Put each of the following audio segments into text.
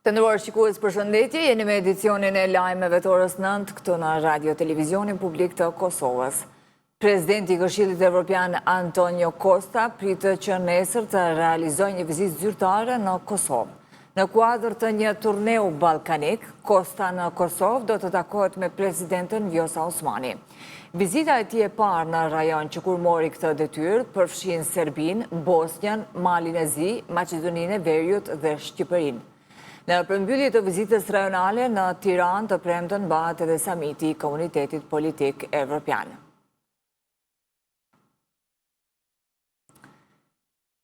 Të nderuar shikues, përshëndetje, jeni me edicionin e lajmeve të orës 9 këtu në Radio Televizionin Publik të Kosovës. Presidenti i Këshillit Evropian Antonio Costa pritet që nesër të realizojë një vizitë zyrtare në Kosovë. Në kuadër të një turneu ballkanik, Costa në Kosovë do të takohet me presidenten Vjosa Osmani. Vizita e tij e parë në rajon që kur mori këtë detyrë përfshin Serbinë, Bosnjën, Malin e Zi, Maqedoninë e Veriut dhe Shqipërinë. Në përmbyllje të vizitës rajonale në Tiranë të premten bëhet edhe samiti i Komunitetit Politik Evropian.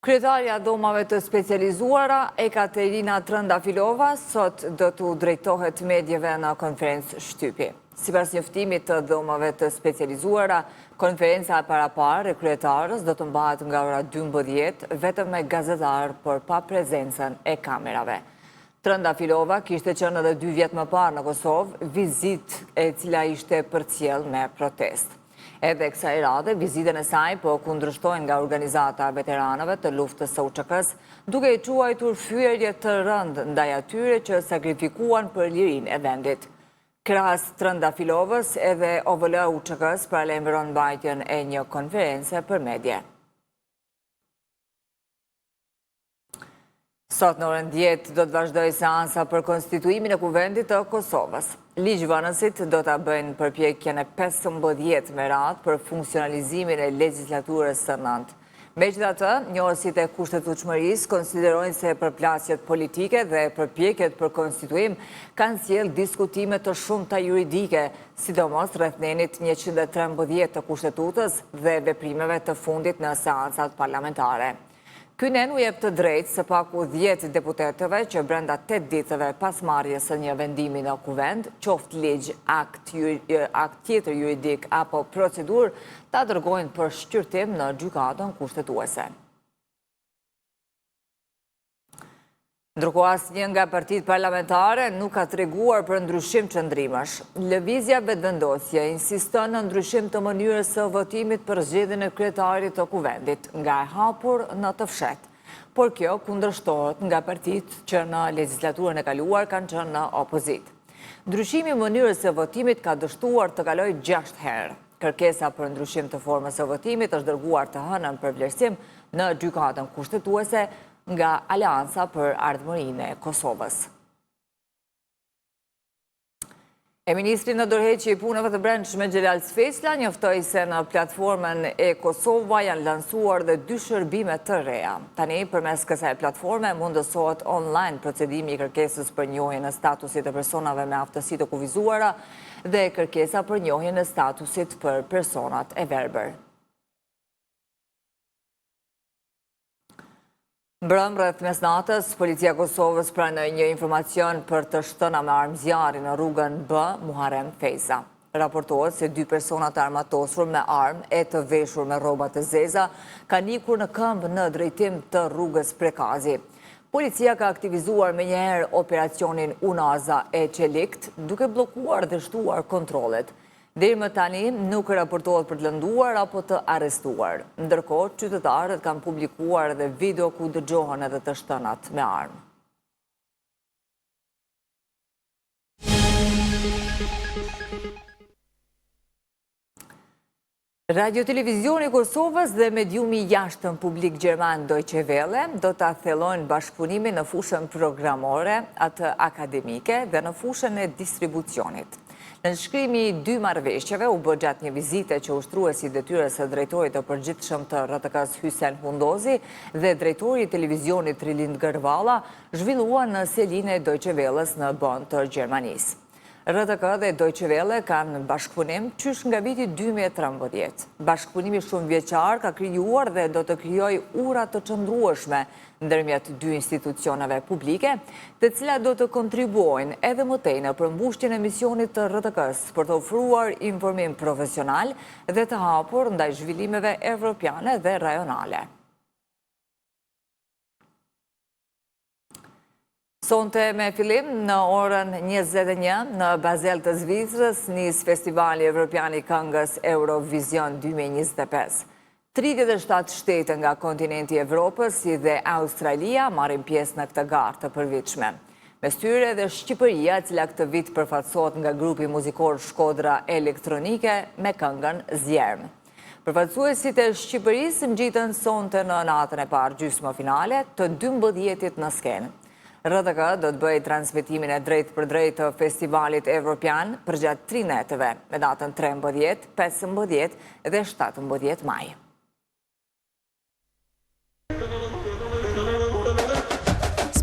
Kryetarja Domave të Specializuara, Ekaterina Trëndafilova, sot do të drejtohet medjeve në konferencë shtypi. Sipas njoftimit të Domave të Specializuara, konferenca e paraparë e kryetarës do të mbahet nga ora 12 vetëm me gazetarë por pa prezencën e kamerave. Trëndafilova kishte qenë edhe 2 vjet më parë në Kosovë, vizitë e cila ishte përcjell me protestë. Edhe kësaj radhe, vizitën e saj po kundërshtojnë nga organizata e veteranëve të luftës së UÇK-s, duke i quajtur fyerje të rëndë ndaj atyre që sakrifikuan për lirinë e vendit. Krahas Trëndafilovës, edhe OVL UÇK-s paralajmëron mbajtjen e një konference për media. Sot në orën 10 do të vazhdoj seansa për konstituimin e Kuvendit të Kosovës. Ligjvënësit do të bëjnë përpjekjen e 15 me radhë për funksionalizimin e legjislaturës së 9. Megjithatë, njohësit e kushtetueshmërisë konsiderojnë se përplasjet politike dhe përpjekjet për konstituim kanë sjellë diskutime të shumta juridike, sidomos rreth nenit 113 të kushtetutës dhe veprimeve të fundit në seancat parlamentare. Ky nen u jep të drejtë së paku 10 deputetëve që brenda 8 ditëve pas marrjes së një vendimi në kuvend, qoftë ligj, akt tjetër juridik apo procedurë, ta dërgojnë për shqyrtim në gjykatën kushtetuese. Ndërkohë asnjë nga partitë parlamentare nuk ka treguar për ndryshim qëndrimesh. Lëvizja Vetëvendosje insiston në ndryshim të mënyrës së votimit për zgjedhjen e kryetarit të kuvendit, nga e hapur në të fshehtë. Por kjo kundërshtohet nga partitë që në legjislaturën e kaluar kanë qenë në opozitë. Ndryshimi i mënyrës së votimit ka dështuar të kalojë 6 herë. Kërkesa për ndryshim të formës së votimit është dërguar të hënën për vlerësim në gjykatën kushtetuese nga Aleanca për Ardhmërinë e Kosovës. Ministri në dorëheqje i punëve të brendshme Xhelal Sfesla njoftoi se në platformën e Kosova janë lansuar dhe 2 shërbime të reja. Tani, përmes kësaj platforme mundësohet online procedimi i kërkesës për njohjen e statusit të personave me aftësi të kufizuara dhe kërkesa për njohjen e statusit për personat e verbër. Mbrëm rreth mesnatës, policia e Kosovës pranoi një informacion për të shtëna me armë zjarri në rrugën B Muharrem Feza. Raportohet se 2 persona të armatosur me armë e të veshur me rroba të zeza kanë ikur në këmbë në drejtim të rrugës Prekazi. Policia ka aktivizuar menjëherë operacionin Unaza e Çelikt, duke bllokuar dhe shtuar kontrollet. Deri më tani nuk raportohet për të lënduar apo të arrestuar. Ndërkohë, qytetarët kanë publikuar edhe video ku dëgjohen edhe të shtënat me armë. Radio Televizioni Kosovës dhe mediumi jashtëm publik gjerman Deutsche Welle do ta thellojnë bashkëpunimin në fushën programore, atë akademike dhe në fushën e distribucionit. Në shkrimi 2 marrëveshjeve u bë gjatë një vizite që ushtruesi i detyrës së drejtorit të përgjithshëm të RTK-s Hysen Hundozi dhe drejtori i televizionit Trilind Gërvalla zhvilluan në selinë e Deutsche Welles në Bonn të Gjermanisë. RTK dhe Deutsche Welle kanë bashkëpunim qysh nga viti 2013. Bashkëpunimi shumë vjeçar ka krijuar dhe do të krijojë ura të qëndrueshme ndërmjet 2 institucioneve publike, të cilat do të kontribuojnë edhe më tej në përmbushjen e misionit të RTK-s për të ofruar informim profesional dhe të hapur ndaj zhvillimeve evropiane dhe rajonale. Sonte me fillim në orën 21 në Basel të Zvicrës nis Festivali Evropian i Këngës Eurovision 2025. 37 shtete nga kontinenti i Evropës si dhe Australia marrin pjesë në këtë garë të përvitshme. Mes tyre dhe Shqipëria, e cila këtë vit përfaqësohet nga grupi muzikor Shkodra Elektronike me këngën Zjerm. Përfaqësuesit e Shqipërisë ngjiten sonte në natën e parë gjysmë të 12-tit në skenë. RTK do të bëjë transmetimin e drejtë për drejtë të festivalit evropian përgjatë 3 netëve, me datën 13, 15 dhe 17 maj.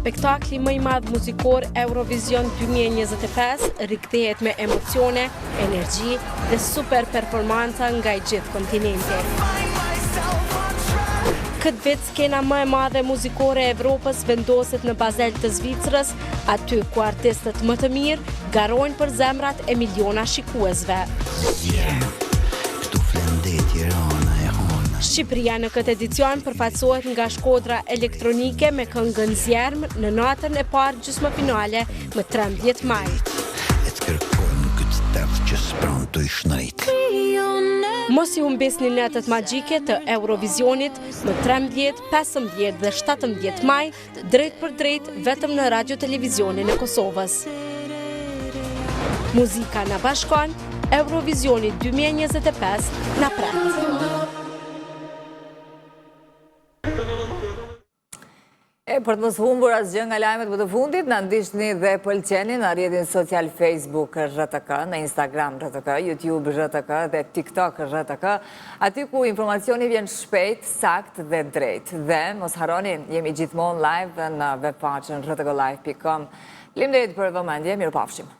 Spektakli më i madh muzikor Eurovision 2025 rikthehet me emocione, energji dhe super performanca nga i gjithë kontinenti. Këtë vit skena më e madhe muzikore e Evropës vendoset në Basel të Zvicrës, aty ku artistët më të mirë garojnë për zemrat e miliona shikuesve. Shqipëria në këtë edicion përfaqësohet nga Shkodra Elektronike me këngën Zjerm në natën e parë gjysmëfinale më 13 maj. Mos i humbisni netët magjike të Eurovisionit më 13, 15 dhe 17 maj, drejt për drejt vetëm në radio televizionin e Kosovës. Muzika na bashkon, Eurovisioni 2025 na pret. Për të mos humbur asgjë nga lajmet më të fundit, na ndiqni dhe pëlqeni në rrjetin social Facebook RTK, në Instagram RTK, YouTube RTK dhe TikTok RTK, aty ku informacioni vjen shpejt, sakt dhe drejt. Dhe mos harroni, jemi gjithmonë live në webpaqen rtklive.com. Faleminderit për vëmendje, mirupafshim.